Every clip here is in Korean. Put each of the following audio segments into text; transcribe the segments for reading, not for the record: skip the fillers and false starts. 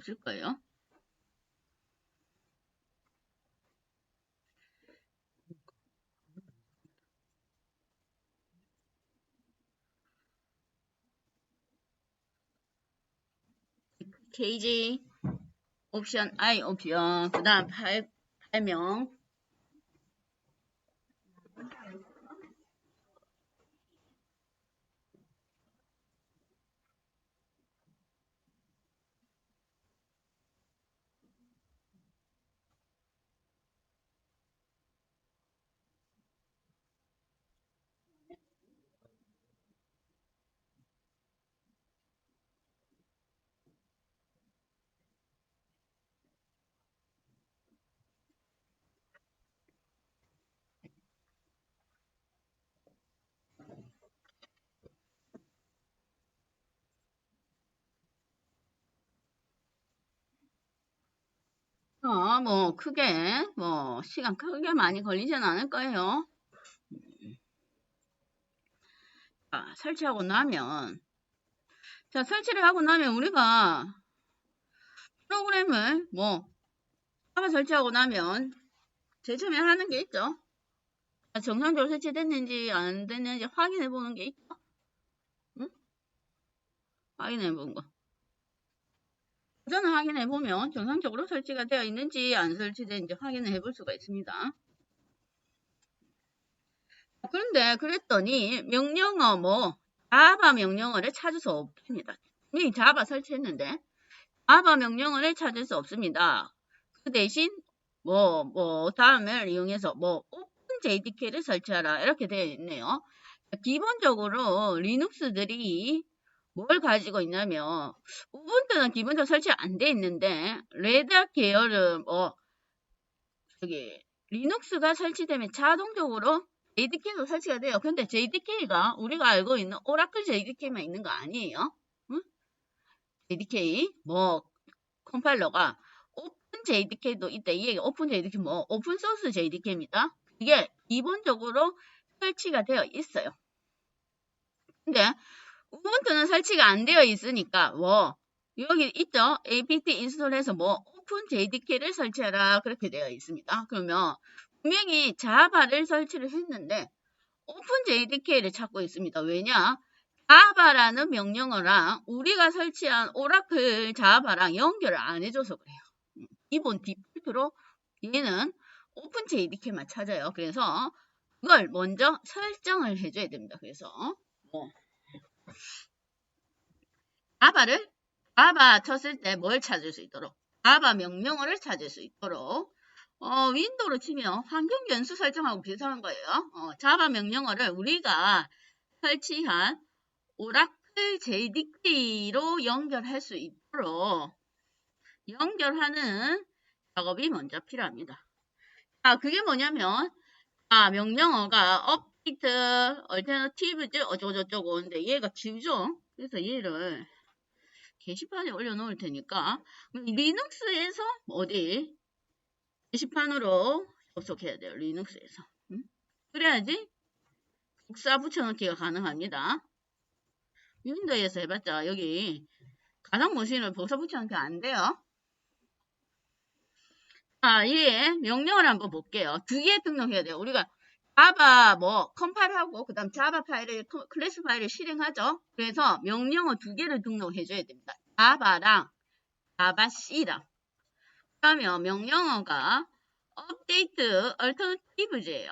없을 거예요. KG 옵션 I 옵션 그 다음 발명 뭐 크게 뭐 시간 크게 많이 걸리진 않을 거예요. 자, 설치하고 나면 자 설치를 하고 나면 우리가 프로그램을 뭐 자바 설치하고 나면 제일 처음에 하는 게 있죠. 정상적으로 설치됐는지 안 됐는지 확인해 보는 게 있죠. 응? 확인해 보는 거. 우선은 확인해 보면 정상적으로 설치가 되어 있는지 안 설치되는지 확인을 해볼 수가 있습니다. 그런데 그랬더니 명령어 뭐 자바 명령어를 찾을 수 없습니다. 분명히 자바 설치했는데 자바 명령어를 찾을 수 없습니다. 그 대신 다음을 이용해서 오픈 JDK를 설치하라 이렇게 되어 있네요. 기본적으로 리눅스들이 뭘 가지고 있냐면 우분투는 기본적으로 설치 안 돼 있는데 레드핫 계열은 리눅스가 설치되면 자동적으로 JDK도 설치가 돼요. 근데 JDK가 우리가 알고 있는 오라클 JDK만 있는 거 아니에요. 응? JDK 컴파일러가 오픈 JDK도 있다. 이 얘기 오픈 JDK 오픈 소스 JDK입니다. 이게 기본적으로 설치가 되어 있어요. 근데 우분투는 설치가 안 되어 있으니까 여기 있죠. apt 인스톨해서 오픈 JDK를 설치하라 그렇게 되어 있습니다. 그러면 분명히 자바를 설치를 했는데 오픈 JDK를 찾고 있습니다. 왜냐? 자바라는 명령어랑 우리가 설치한 오라클 자바랑 연결을 안 해줘서 그래요. 기본 디폴트로 얘는 오픈 JDK만 찾아요. 그래서 그걸 먼저 설정을 해줘야 됩니다. 그래서 자바 쳤을 때 뭘 찾을 수 있도록 자바 명령어를 찾을 수 있도록 윈도우로 치면 환경 변수 설정하고 비슷한 거예요. 자바 명령어를 우리가 설치한 오라클 JDK로 연결할 수 있도록 연결하는 작업이 먼저 필요합니다. 그게 뭐냐면 명령어가 업데이트 얼터너티브즈 어쩌고저쩌고 근데 얘가 길죠. 그래서 얘를 게시판에 올려놓을 테니까 리눅스에서 게시판으로 접속해야 돼요. 리눅스에서. 그래야지 복사 붙여넣기가 가능합니다. 윈도우에서 해봤자 여기 가상 머신을 복사 붙여넣기 안 돼요. 얘 명령을 한번 볼게요. 2개 등록해야 돼요. 우리가 자바 컴파일하고 그 다음 자바 파일을 클래스 파일을 실행하죠. 그래서 명령어 2개를 등록해 줘야 됩니다. 자바랑 자바 C랑. 그러면 명령어가 업데이트 얼터너티브즈예요.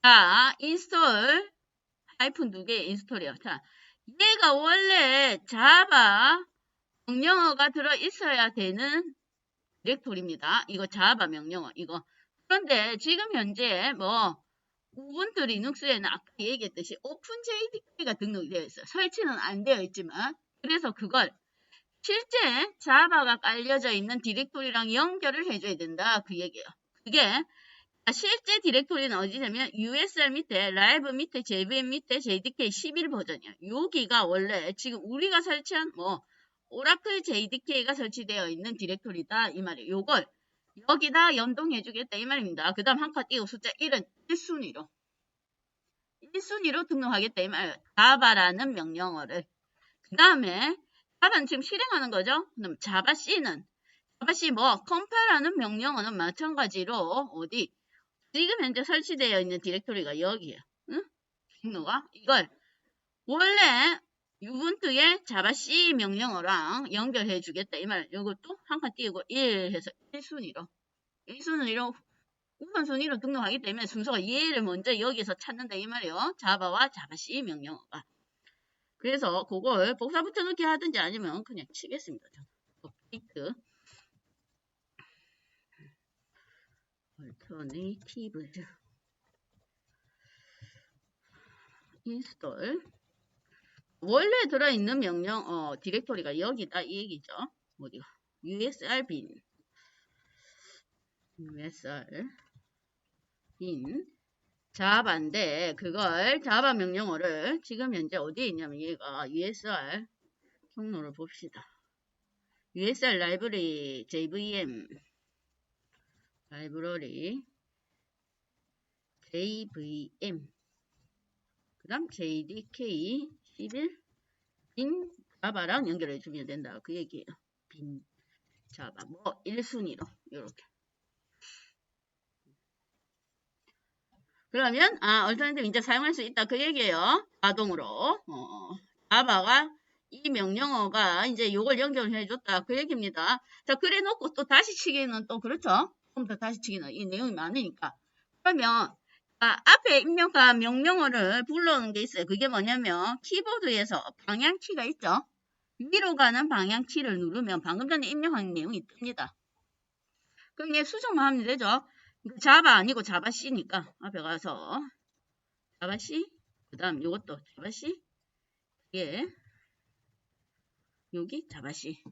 자, 인스톨 하이픈 2개 인스톨이요. 자, 얘가 원래 자바 명령어가 들어 있어야 되는 디렉토리입니다. 이거 자바 명령어 이거. 그런데 지금 현재 우분투 리눅스에는 아까 얘기했듯이 오픈 JDK가 등록이 되어 있어요. 설치는 안 되어 있지만 그래서 그걸 실제 자바가 깔려져 있는 디렉토리랑 연결을 해줘야 된다. 그 얘기예요. 그게 실제 디렉토리는 어디냐면 USR 밑에 라이브 밑에 JVM 밑에 JDK 11 버전이에요. 여기가 원래 지금 우리가 설치한 오라클 JDK가 설치되어 있는 디렉토리다 이 말이에요. 요걸 여기다 연동해 주겠다 이 말입니다. 그 다음 한 칸 띄고 숫자 1은 1순위로 등록하겠다 이 말이에요. 자바라는 명령어를 그 다음에 자바는 지금 실행하는 거죠. 그럼 자바 C는 자바 C 뭐 compare라는 명령어는 마찬가지로 어디 지금 현재 설치되어 있는 디렉토리가 여기에요. 응? 경로가 이걸 원래 유분투의 자바 C 명령어랑 연결해 주겠다 이 말. 이것도 한 칸 띄우고 1 해서 1순위로 우선순위로 등록하기 때문에 순서가 얘를 먼저 여기서 찾는다 이 말이에요. 자바와 자바 C 명령어가. 그래서 그걸 복사 붙여넣기 하든지 아니면 그냥 치겠습니다. 업데이트 alternative install 원래 들어있는 명령 디렉토리가 여기다 이 얘기죠. 어디가 usr bin 자바인데 그걸 자바 명령어를 지금 현재 어디에 있냐면 얘가 usr 경로를 봅시다. usr 라이브러리 jvm 라이브러리 jvm 그 다음 jdk 11 빈 자바랑 연결해 주면 된다 그 얘기예요. 빈 자바 뭐 1순위로 이렇게. 그러면 얼터너티브 이제 사용할 수 있다 그 얘기예요. 자동으로 자바가 이 명령어가 이제 요걸 연결해 줬다 그 얘기입니다. 자 그래 놓고 또 다시 치기는 또 그렇죠. 좀 더 다시 치기는 이 내용이 많으니까. 그러면 앞에 입력한 명령어를 불러오는 게 있어요. 그게 뭐냐면 키보드에서 방향키가 있죠. 위로 가는 방향키를 누르면 방금 전에 입력한 내용이 뜹니다. 그럼 얘 수정만 하면 되죠. 자바 아니고 자바 C니까 앞에 가서 자바 C 그 다음 요것도 자바 C 예 여기 자바 C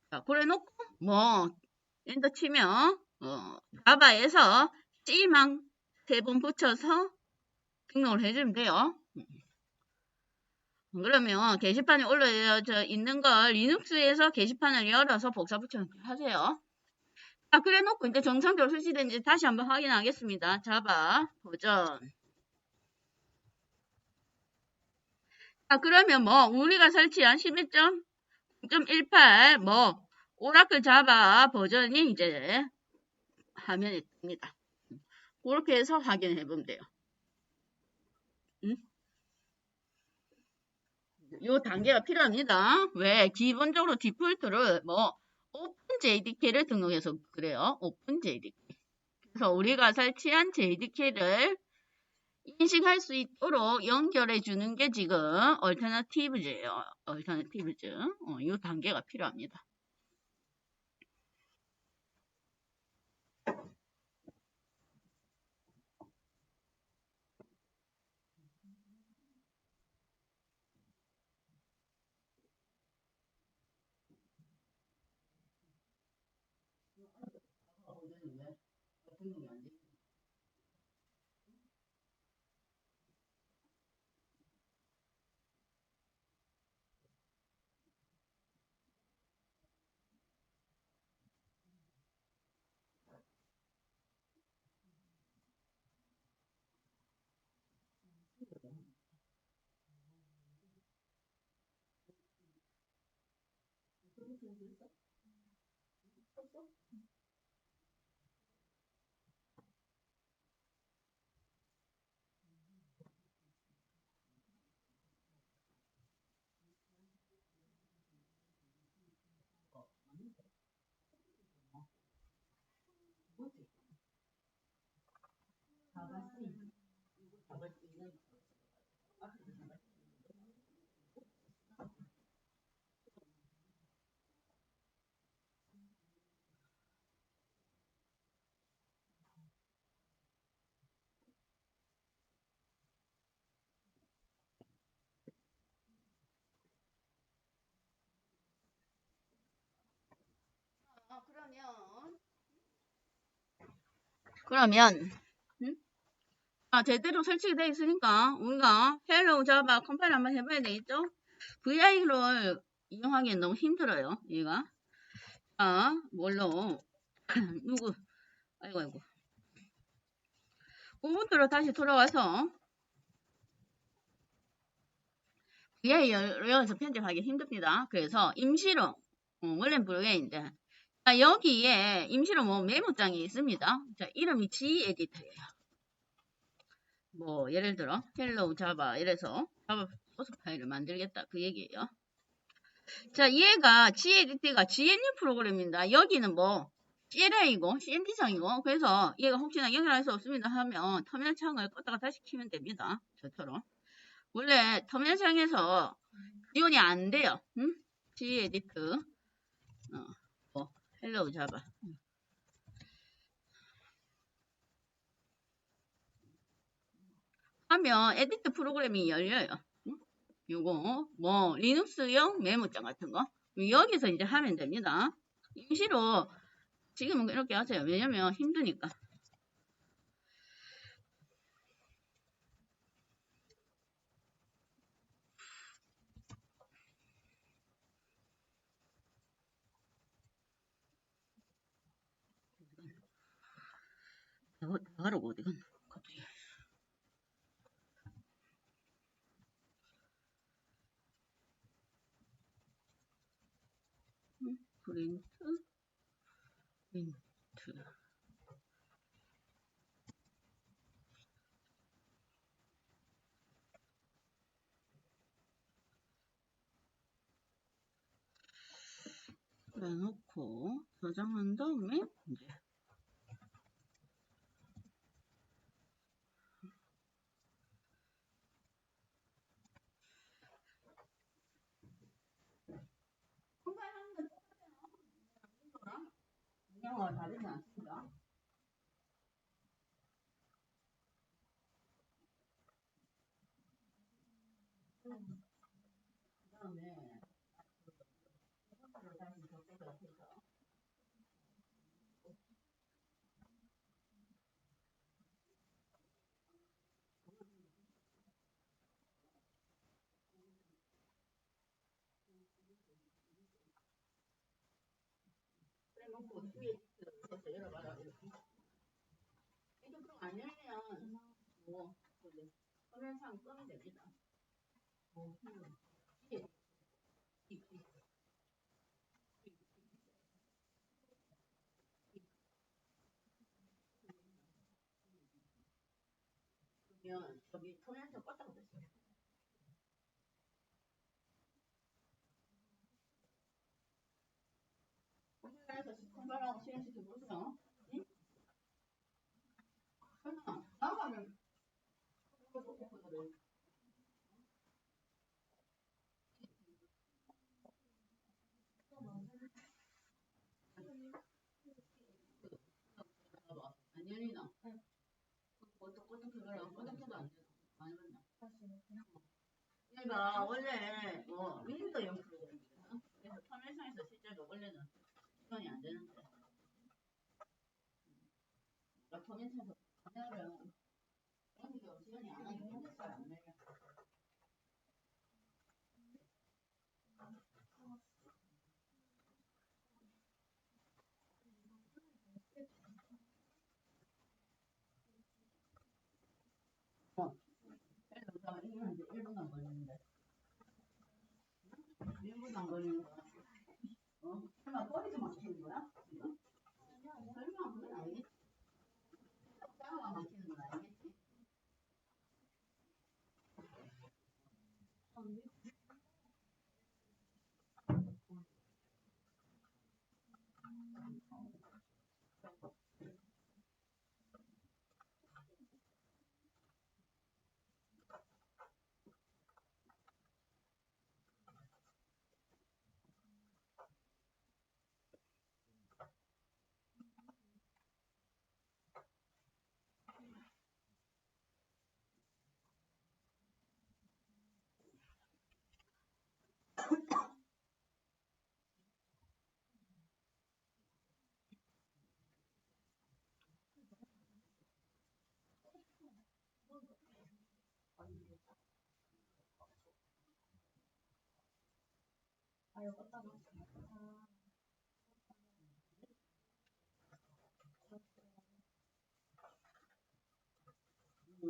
자 그래 놓고 뭐 엔터 치면 자바에서 C만 3번 붙여서 등록을 해주면 돼요. 그러면 게시판에 올려져 있는 걸 리눅스에서 게시판을 열어서 복사 붙여 하세요. 자, 그래 놓고 이제 정상적으로 설치된지 다시 한번 확인하겠습니다. 자바 버전. 자, 그러면 뭐 우리가 설치한 11.0.18 뭐 오라클 자바 버전이 이제 화면에 뜹니다. 그렇게 해서 확인해 보면 돼요. 요 단계가 필요합니다. 왜? 기본적으로 디폴트를 뭐 오픈 JDK를 등록해서 그래요. 오픈 JDK. 그래서 우리가 설치한 JDK를 인식할 수 있도록 연결해 주는 게 지금 얼터너티브즈예요. 얼터너티브즈. 요 단계가 필요합니다. 그러면 제대로 설치되어 있으니까 우리가 헬로우 자바 컴파일 한번 해봐야 되겠죠? VI를 이용하기엔 너무 힘들어요. 얘가 뭘로 누구 아이고 우분투로 다시 돌아와서 얘 여기서 편집하기 힘듭니다. 그래서 임시로 원래는 블루웨이인데 여기에 임시로 뭐 메모장이 있습니다. 자, 이름이 G 에디터예요. 뭐 예를 들어 헬로우 자바 이래서 자바 소스 파일을 만들겠다 그 얘기예요. 자, 얘가 G 에디터가 GNU 프로그램입니다. 여기는 뭐 CLI이고 CMD상이고 그래서 얘가 혹시나 연결할 수 없습니다 하면 터미널 창을 껐다가 다시 키면 됩니다. 저처럼 원래 터미널 창에서 지원이 안 돼요. 응? G 에디터 뭐 헬로우 자바 하면 에디트 프로그램이 열려요. 응? 요거 뭐 리눅스용 메모장 같은 거 여기서 이제 하면 됩니다. 임시로 지금은 이렇게 하세요. 왜냐면 힘드니까. 나가라고 어디 갔나? 갑자기. 프린트 해놓고 저장한 다음에 이제 그냥 다르지 않습니다. 그 다음에 다시 적극을 해서 그래놓고 뒤에 해서 열어봐라. 이렇게. 이거 그럼 안 열면 뭐 화면상 끄면 됩니다. 뒤에 그러면 저기 화면상 껐다고 됐어요. 우리나라에서 시청자라고 실행시켜 보세요. 응? 설마 나가면 안 열리나? 어떻게 그걸 어떻게도 안 되나? 안 열리나? 얘가 원래 뭐 윈도우용 프로그램이거든. 그래서 터미널상에서 실제로 원래는 지원이 안 되는데 터미널상에서 터미널을 연기가 지원이 안 하기 때문에 잘 안 열려. 그래서 이건 이제 1분 안 걸리는데 1분 안 걸리는 거야. 설마 꼬리도 막히는 거야? 지금? 설마 그건 아니겠지? 싸워가 막히는 건 아니겠지?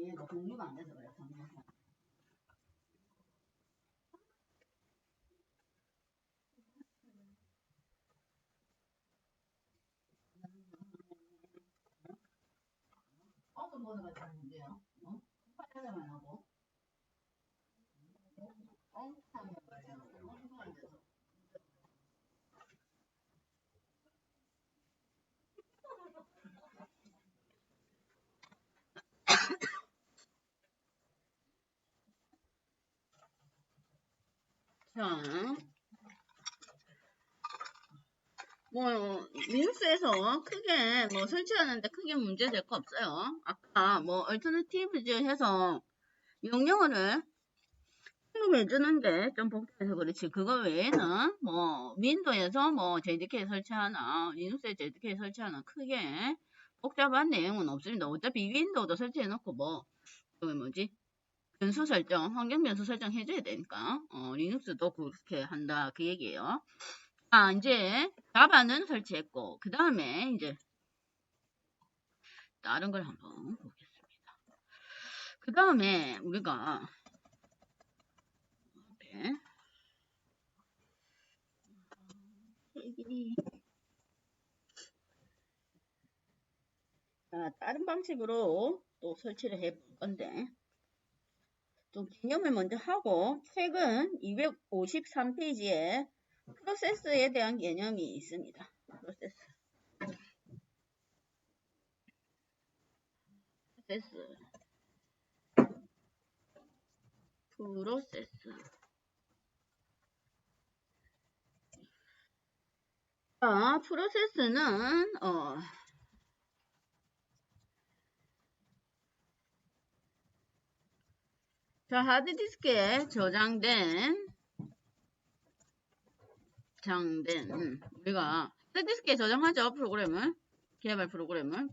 얘가 공유가 안 돼서 그래. 터미널상. 번호 같지 않은데요. 빨리만 하고. 자, 뭐 리눅스에서 크게 뭐 설치하는데 크게 문제될 거 없어요. 아까 뭐 얼터너티브즈 해서 명령어를 해주는 게 좀 복잡해서 그렇지. 그거 외에는 뭐 윈도우에서 뭐 JDK 설치하나 리눅스에 JDK 설치하나 크게 복잡한 내용은 없습니다. 어차피 윈도우도 설치해놓고 뭐 그게 뭐지? 변수 설정, 환경 변수 설정 해줘야 되니까 리눅스도 그렇게 한다 그 얘기예요. 아, 이제 자바는 설치했고 그 다음에 이제 다른 걸 한번 보겠습니다. 그 다음에 우리가 자, 다른 방식으로 또 설치를 해 볼 건데 좀 개념을 먼저 하고 최근 253페이지에 프로세스에 대한 개념이 있습니다. 프로세스. 자, 프로세스는 자, 하드디스크에 저장된 우리가 하드디스크에 저장하죠. 프로그램을 개발 프로그램을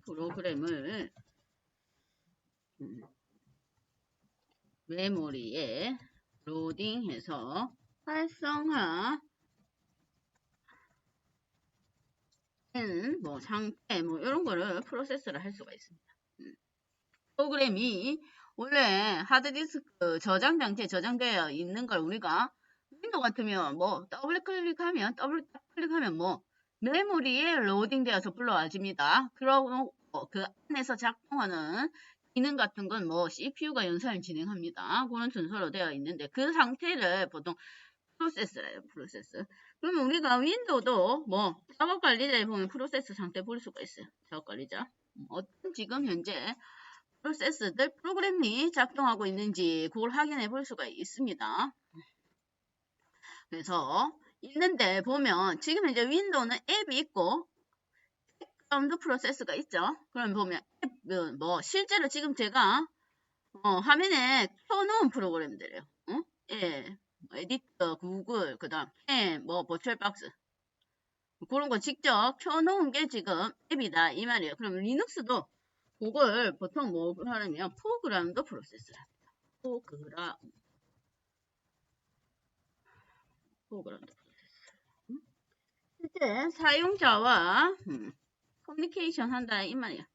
메모리에 로딩해서 활성화 뭐 상태 뭐 이런 거를 프로세스를 할 수가 있습니다. 프로그램이 원래 하드디스크 저장 장치에 저장되어 있는 걸 우리가 윈도우 같으면 뭐 더블 클릭하면 뭐 메모리에 로딩되어서 불러와집니다. 그러고 그 안에서 작동하는 기능 같은 건 뭐 CPU가 연산을 진행합니다. 그런 순서로 되어 있는데 그 상태를 보통 프로세스래요. 프로세스. 그러면 우리가 윈도우도 뭐 작업 관리자에 보면 프로세스 상태 볼 수가 있어요. 작업 관리자. 어떤 지금 현재 프로세스들 프로그램이 작동하고 있는지 그걸 확인해 볼 수가 있습니다. 그래서 있는데 보면 지금 이제 윈도우는 앱이 있고 백그라운드 프로세스가 있죠. 그럼 보면 앱, 뭐 실제로 지금 제가 화면에 켜놓은 프로그램들이에요. 예, 에디터, 구글, 그 다음 뭐 버추얼박스 그런 거 직접 켜놓은 게 지금 앱이다 이 말이에요. 그럼 리눅스도 그걸 보통 뭐 하냐면 포그라운드 프로세스를 합니다. 포그라운드 프로세스. 실제 사용자와 커뮤니케이션 한다 이 말이야.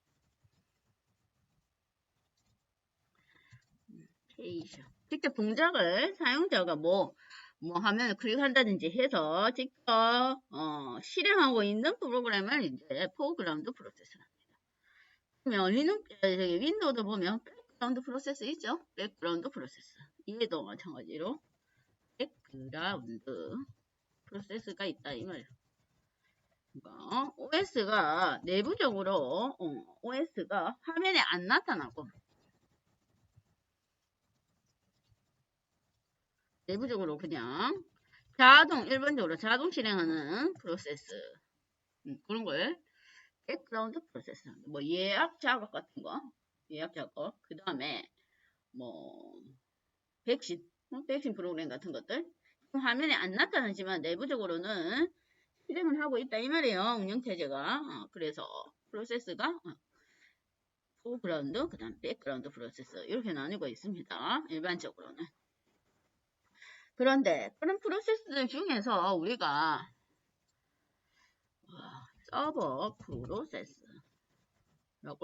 직접 동작을 사용자가 뭐 화면을 클릭한다든지 해서 직접 실행하고 있는 프로그램을 이제 포그라운드 프로세스를 합니다. 그러면 윈도우도 보면 백그라운드 프로세스 있죠? 백그라운드 프로세스. 얘도 마찬가지로 백그라운드 프로세스가 있다 이 말이에요. 그러니까 OS가 내부적으로 OS가 화면에 안 나타나고 내부적으로 그냥 일반적으로 자동 실행하는 프로세스 그런 걸 백그라운드 프로세스 뭐 예약 작업 같은 거 예약 작업 그 다음에 뭐 백신 프로그램 같은 것들 화면에 안 나타나지만 내부적으로는 실행을 하고 있다 이 말이에요. 운영체제가 그래서 프로세스가 포그라운드 그 다음 백그라운드 프로세스 이렇게 나뉘고 있습니다. 일반적으로는. 그런데 그런 프로세스들 중에서 우리가 서버 프로세스라고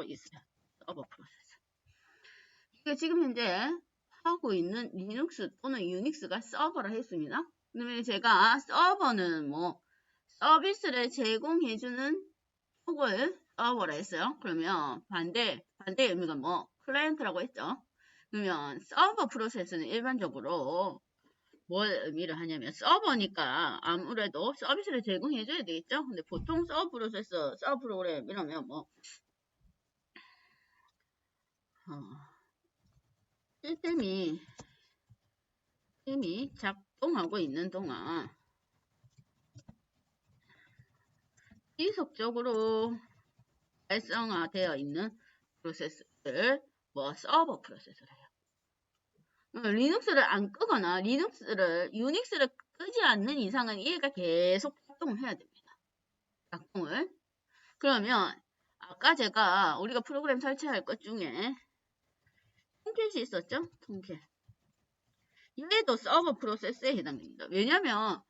있어요. 서버 프로세스. 이게 지금 현재 하고 있는 리눅스 또는 유닉스가 서버를 했습니다. 그러면 제가 서버는 뭐 서비스를 제공해주는 쪽을 서버라 했어요. 그러면 반대의 의미가 뭐 클라이언트라고 했죠. 그러면 서버 프로세스는 일반적으로 뭘 의미를 하냐면 서버니까 아무래도 서비스를 제공해줘야 되겠죠. 근데 보통 서버 프로세스, 서버 프로그램 이러면 뭐 시스템이 작동하고 있는 동안 지속적으로 활성화되어 있는 프로세스를 뭐 서버 프로세스를 해요. 리눅스를 안 끄거나 유닉스를 끄지 않는 이상은 얘가 계속 작동을 해야 됩니다. 작동을. 그러면 아까 우리가 프로그램 설치할 것 중에 통캣이 있었죠? 통캣. 얘도 서버 프로세스에 해당됩니다. 왜냐면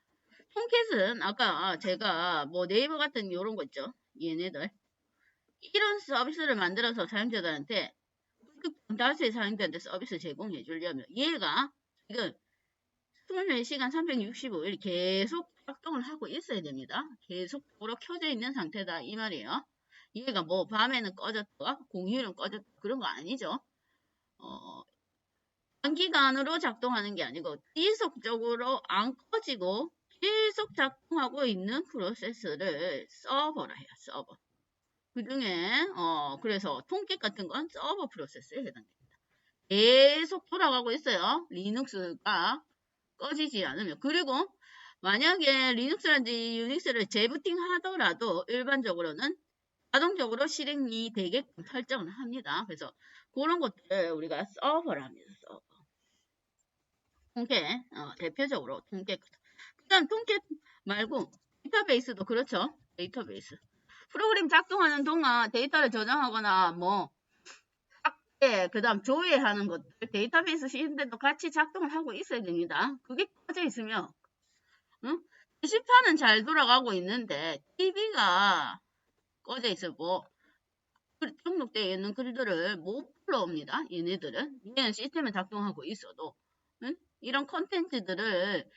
통캣은 아까 제가 뭐 네이버 같은 요런 거 있죠? 얘네들. 이런 서비스를 만들어서 사용자들한테 다수의 사용자한테 서비스 제공해 주려면 얘가 지금 24시간 365일 계속 작동을 하고 있어야 됩니다. 계속적으로 켜져 있는 상태다 이 말이에요. 얘가 뭐 밤에는 꺼졌다 공휴일은 꺼졌다 그런 거 아니죠. 단기간으로 작동하는 게 아니고 지속적으로 안 꺼지고 계속 작동하고 있는 프로세스를 서버라 해요. 서버. 그 중에 그래서 통캣 같은 건 서버 프로세스에 해당됩니다. 계속 돌아가고 있어요. 리눅스가 꺼지지 않으면. 그리고 만약에 리눅스라든지 유닉스를 재부팅 하더라도 일반적으로는 자동적으로 실행이 되게끔 설정을 합니다. 그래서 그런 것들을 우리가 서버라 합니다. 서버. 통캣, 대표적으로 통캣. 그 다음 통캣 말고 데이터베이스도 그렇죠. 데이터베이스. 프로그램 작동하는 동안 데이터를 저장하거나 뭐 그 다음 조회하는 것들 데이터베이스 시스템도 같이 작동을 하고 있어야 됩니다. 그게 꺼져 있으면 게시판은 잘 돌아가고 있는데 TV가 꺼져 있고 등록되어 있는 글들을 못 불러옵니다. 얘는 시스템에 작동하고 있어도 이런 컨텐츠들을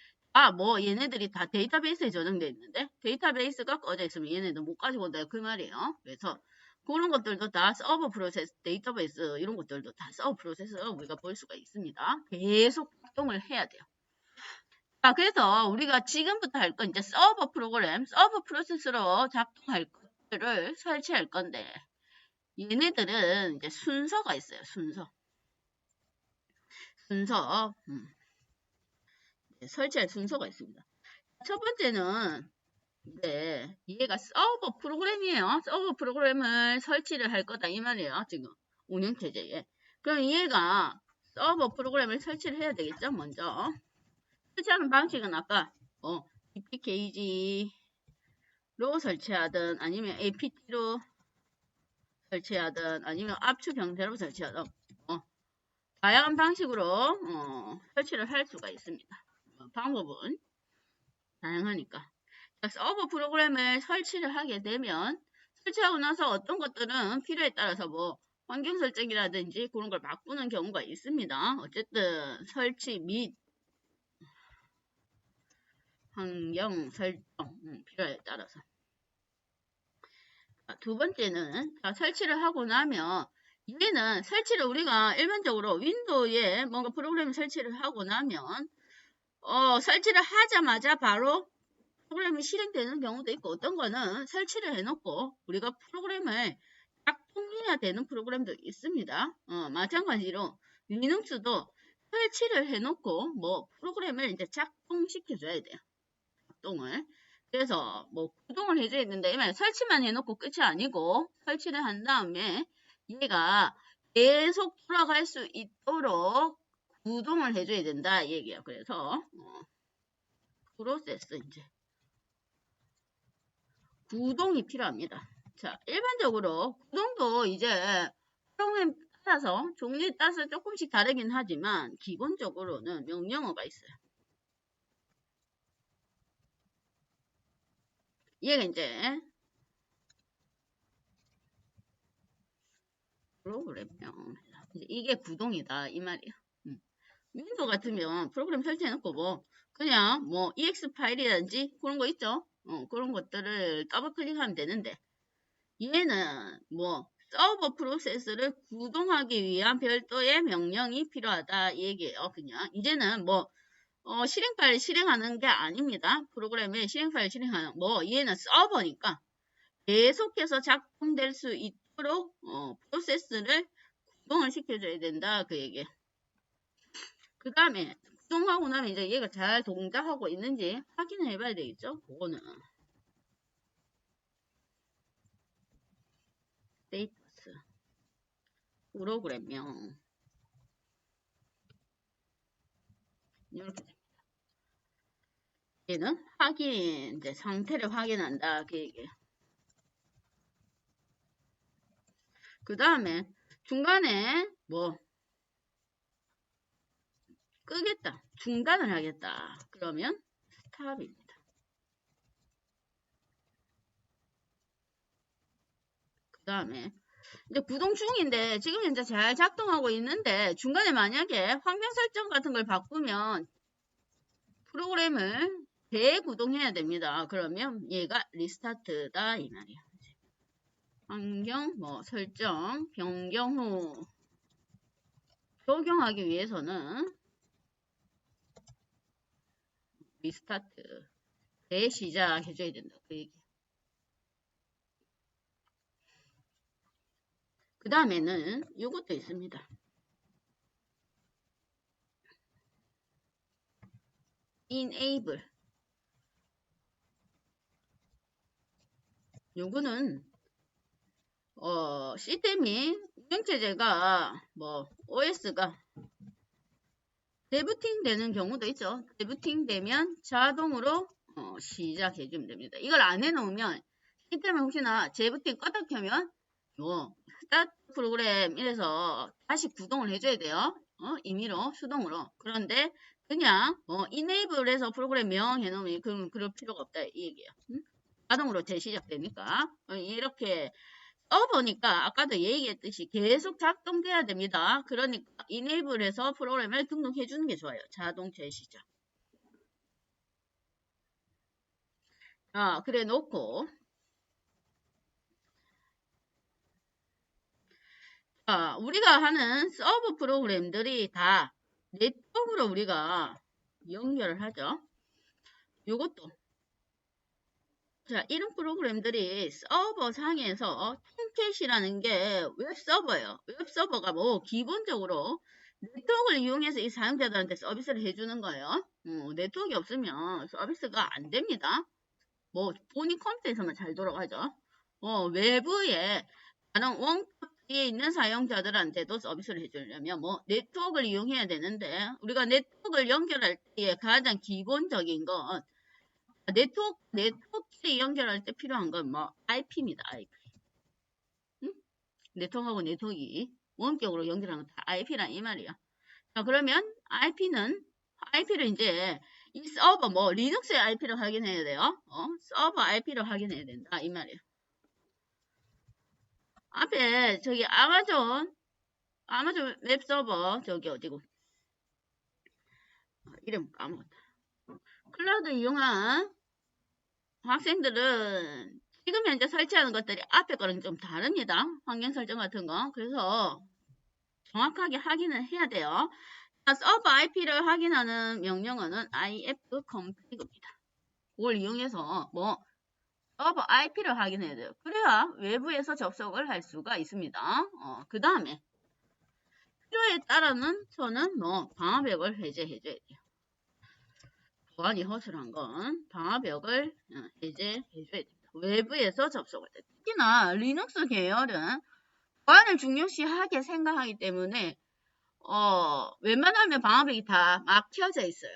얘네들이 다 데이터베이스에 저장되어 있는데 데이터베이스가 꺼져 있으면 얘네들 못 가지고 온다 그 말이에요. 그래서 그런 것들도 다 서버 프로세스, 데이터베이스 이런 것들도 다 서버 프로세스 우리가 볼 수가 있습니다. 계속 작동을 해야 돼요. 자, 그래서 우리가 지금부터 할 건 이제 서버 프로세스로 작동할 것들을 설치할 건데 얘네들은 이제 순서가 있어요. 순서. 설치할 순서가 있습니다. 첫 번째는 얘가 서버 프로그램이에요. 서버 프로그램을 설치를 할 거다 이 말이에요. 지금 운영체제에. 그럼 얘가 서버 프로그램을 설치를 해야 되겠죠. 먼저 설치하는 방식은 아까 DPKG로 설치하든 아니면 APT로 설치하든 아니면 압축 형태로 설치하든 다양한 방식으로 설치를 할 수가 있습니다. 방법은 다양하니까. 서버 프로그램을 설치를 하게 되면 설치하고 나서 어떤 것들은 필요에 따라서 뭐 환경 설정이라든지 그런 걸 바꾸는 경우가 있습니다. 어쨌든 설치 및 환경 설정 필요에 따라서. 두 번째는 설치를 하고 나면 얘는 설치를 우리가 일반적으로 윈도우에 뭔가 프로그램 설치를 하고 나면 설치를 하자마자 바로 프로그램이 실행되는 경우도 있고 어떤 거는 설치를 해놓고 우리가 프로그램을 작동해야 되는 프로그램도 있습니다. 마찬가지로 리눅스도 설치를 해놓고 뭐 프로그램을 이제 작동시켜줘야 돼요. 작동을. 그래서 뭐 구동을 해줘야 되는데 설치만 해놓고 끝이 아니고 설치를 한 다음에 얘가 계속 돌아갈 수 있도록 구동을 해줘야 된다 이 얘기예요. 그래서 프로세스 이제 구동이 필요합니다. 자, 일반적으로 구동도 이제 프로그램 따라서 종류에 따라서 조금씩 다르긴 하지만 기본적으로는 명령어가 있어요. 얘가 이제 프로그램명 이게 구동이다 이 말이에요. 윈도우 같으면 프로그램 설치해놓고 뭐 그냥 뭐 ex 파일이라든지 그런 거 있죠. 그런 것들을 더블 클릭하면 되는데 얘는 뭐 서버 프로세스를 구동하기 위한 별도의 명령이 필요하다 이 얘기예요. 그냥 이제는 뭐 실행 파일 실행하는 게 아닙니다. 프로그램에 실행 파일 실행하는 뭐 얘는 서버니까 계속해서 작동될 수 있도록 프로세스를 구동을 시켜줘야 된다 그 얘기. 그 다음에 구동하고 나면 이제 얘가 잘 동작하고 있는지 확인을 해봐야 되겠죠. 그거는 스테이터스 프로그램명 이렇게 됩니다. 얘는 확인 이제 상태를 확인한다 그 얘기예요. 그 다음에 중간에 뭐 끄겠다 중단을 하겠다 그러면 스탑입니다. 그 다음에 이제 구동 중인데 지금 현재 잘 작동하고 있는데 중간에 만약에 환경 설정 같은 걸 바꾸면 프로그램을 재구동해야 됩니다. 그러면 얘가 리스타트다 이 말이야. 환경 뭐 설정 변경 후 적용하기 위해서는 리스타트 재시작 해줘야 된다. 그 얘기. 그 다음에는 이것도 있습니다. enable 요거는 시스템이 운영체제가 뭐 OS가 데부팅 되는 경우도 있죠. 데부팅 되면 자동으로 시작해주면 됩니다. 이걸 안 해놓으면 시스템에 혹시나 재부팅 껐다 켜면 스타트 프로그램 이래서 다시 구동을 해줘야 돼요. 임의로 수동으로. 그런데 그냥 enable해서 프로그램 명 해놓으면 그럴 필요가 없다 이 얘기예요. 자동으로 재시작되니까 이렇게 써보니까 아까도 얘기했듯이 계속 작동돼야 됩니다. 그러니까 enable해서 프로그램을 등록해 주는 게 좋아요. 자동 재시작. 그래 놓고 우리가 하는 서버 프로그램들이 다 네트워크로 우리가 연결을 하죠. 요것도 이런 프로그램들이 서버 상에서 톰캣이라는 게 웹서버예요. 웹서버가 뭐 기본적으로 네트워크를 이용해서 이 사용자들한테 서비스를 해주는 거예요. 네트워크가 없으면 서비스가 안 됩니다. 뭐 본인 컴퓨터에서만 잘 돌아가죠. 외부에 다른 원격지에 있는 사용자들한테도 서비스를 해주려면 뭐 네트워크를 이용해야 되는데 우리가 네트워크를 연결할 때 가장 기본적인 건 네트워크끼리 연결할 때 필요한 건 뭐 IP입니다. IP. 응? 네트워크하고 네트워크가 원격으로 연결하는 건 다 IP란 이 말이야. 자, 그러면 IP를 이제 이 서버 뭐 리눅스의 IP를 확인해야 돼요. 서버 IP를 확인해야 된다 이 말이에요. 앞에 저기 아마존 웹서버 저기 어디고 이름 까먹었다. 클라우드 이용한 학생들은 지금 현재 설치하는 것들이 앞에 거랑 좀 다릅니다. 환경 설정 같은 거. 그래서 정확하게 확인을 해야 돼요. 서버 IP를 확인하는 명령어는 ifconfig입니다. 그걸 이용해서 뭐 서버 IP를 확인해야 돼요. 그래야 외부에서 접속을 할 수가 있습니다. 그 다음에 필요에 따라는 저는 뭐 방화벽을 해제해줘야 돼요. 보안이 허술한 건 방화벽을 해제해줘야 됩니다. 외부에서 접속할 때. 특히나 리눅스 계열은 보안을 중요시하게 생각하기 때문에 웬만하면 방화벽이 다 막혀져 있어요.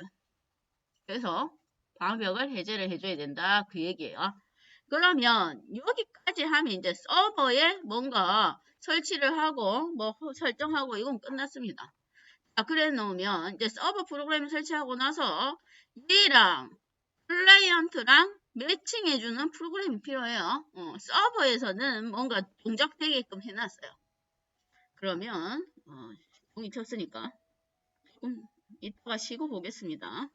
그래서 방화벽을 해제를 해줘야 된다 그 얘기예요. 그러면 여기까지 하면 이제 서버에 뭔가 설치를 하고 뭐 설정하고 이건 끝났습니다. 자, 그래 놓으면 이제 서버 프로그램 설치하고 나서 얘랑 클라이언트랑 매칭해주는 프로그램이 필요해요. 서버에서는 뭔가 동작되게끔 해놨어요. 그러면 종이 쳤으니까 조금 이따가 쉬고 보겠습니다.